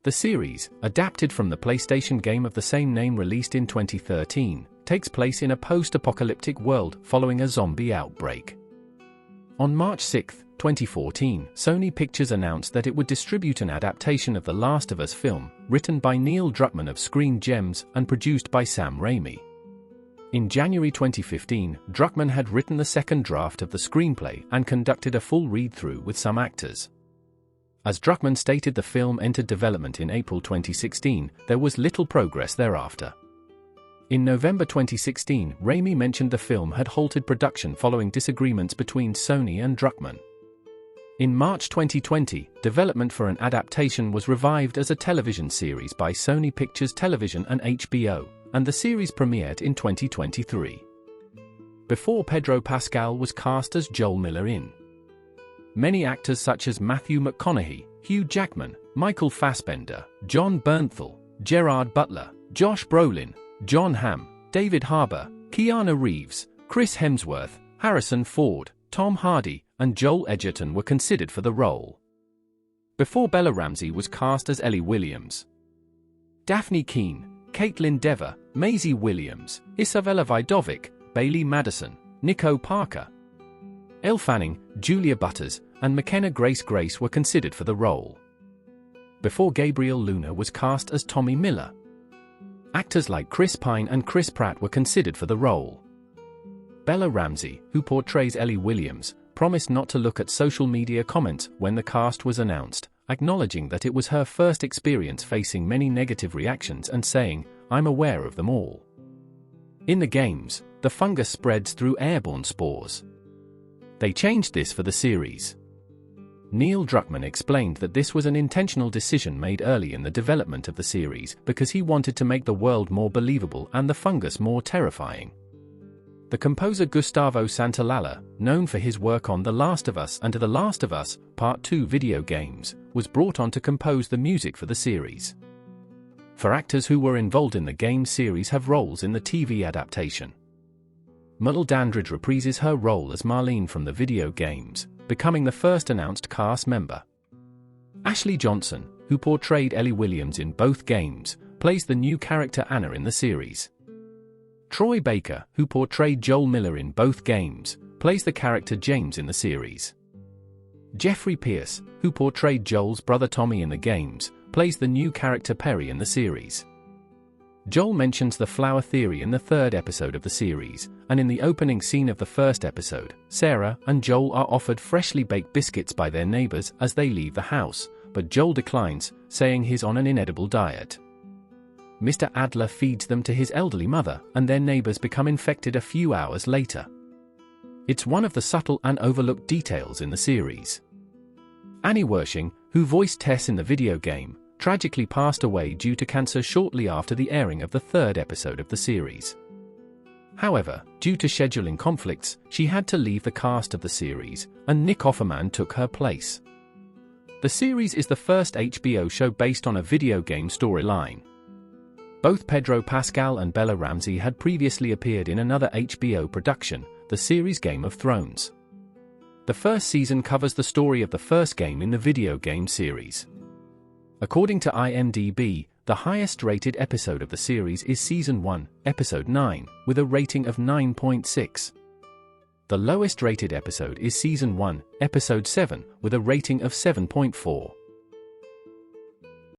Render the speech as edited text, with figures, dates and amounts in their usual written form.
The series, adapted from the PlayStation game of the same name released in 2013, takes place in a post-apocalyptic world following a zombie outbreak. On March 6, 2014, Sony Pictures announced that it would distribute an adaptation of The Last of Us film, written by Neil Druckmann of Screen Gems and produced by Sam Raimi. In January 2015, Druckmann had written the second draft of the screenplay and conducted a full read-through with some actors. As Druckmann stated, the film entered development in April 2016, there was little progress thereafter. In November 2016, Raimi mentioned the film had halted production following disagreements between Sony and Druckmann. In March 2020, development for an adaptation was revived as a television series by Sony Pictures Television and HBO, and the series premiered in 2023. Before Pedro Pascal was cast as Joel Miller in. Many actors such as Matthew McConaughey, Hugh Jackman, Michael Fassbender, John Bernthal, Gerard Butler, Josh Brolin, John Hamm, David Harbour, Keanu Reeves, Chris Hemsworth, Harrison Ford, Tom Hardy, and Joel Edgerton were considered for the role. Before Bella Ramsey was cast as Ellie Williams. Daphne Keane, Caitlin Dever, Maisie Williams, Isabella Vidovic, Bailey Madison, Nico Parker, Elle Fanning, Julia Butters, and McKenna Grace were considered for the role. Before Gabriel Luna was cast as Tommy Miller. Actors like Chris Pine and Chris Pratt were considered for the role. Bella Ramsey, who portrays Ellie Williams, promised not to look at social media comments when the cast was announced, acknowledging that it was her first experience facing many negative reactions and saying, "I'm aware of them all." In the games, the fungus spreads through airborne spores. They changed this for the series. Neil Druckmann explained that this was an intentional decision made early in the development of the series because he wanted to make the world more believable and the fungus more terrifying. The composer Gustavo Santaolalla, known for his work on The Last of Us and The Last of Us Part 2 video games, was brought on to compose the music for the series. For actors who were involved in the game series have roles in the TV adaptation. Myrtle Dandridge reprises her role as Marlene from the video games, becoming the first announced cast member. Ashley Johnson, who portrayed Ellie Williams in both games, plays the new character Anna in the series. Troy Baker, who portrayed Joel Miller in both games, plays the character James in the series. Jeffrey Pierce, who portrayed Joel's brother Tommy in the games, plays the new character Perry in the series. Joel mentions the flower theory in the third episode of the series, and in the opening scene of the first episode, Sarah and Joel are offered freshly baked biscuits by their neighbors as they leave the house, but Joel declines, saying he's on an inedible diet. Mr. Adler feeds them to his elderly mother, and their neighbors become infected a few hours later. It's one of the subtle and overlooked details in the series. Annie Wershing, who voiced Tess in the video game, tragically passed away due to cancer shortly after the airing of the third episode of the series. However, due to scheduling conflicts, she had to leave the cast of the series, and Nick Offerman took her place. The series is the first HBO show based on a video game storyline. Both Pedro Pascal and Bella Ramsey had previously appeared in another HBO production, the series Game of Thrones. The first season covers the story of the first game in the video game series. According to IMDb, the highest-rated episode of the series is Season 1, Episode 9, with a rating of 9.6. The lowest-rated episode is Season 1, Episode 7, with a rating of 7.4.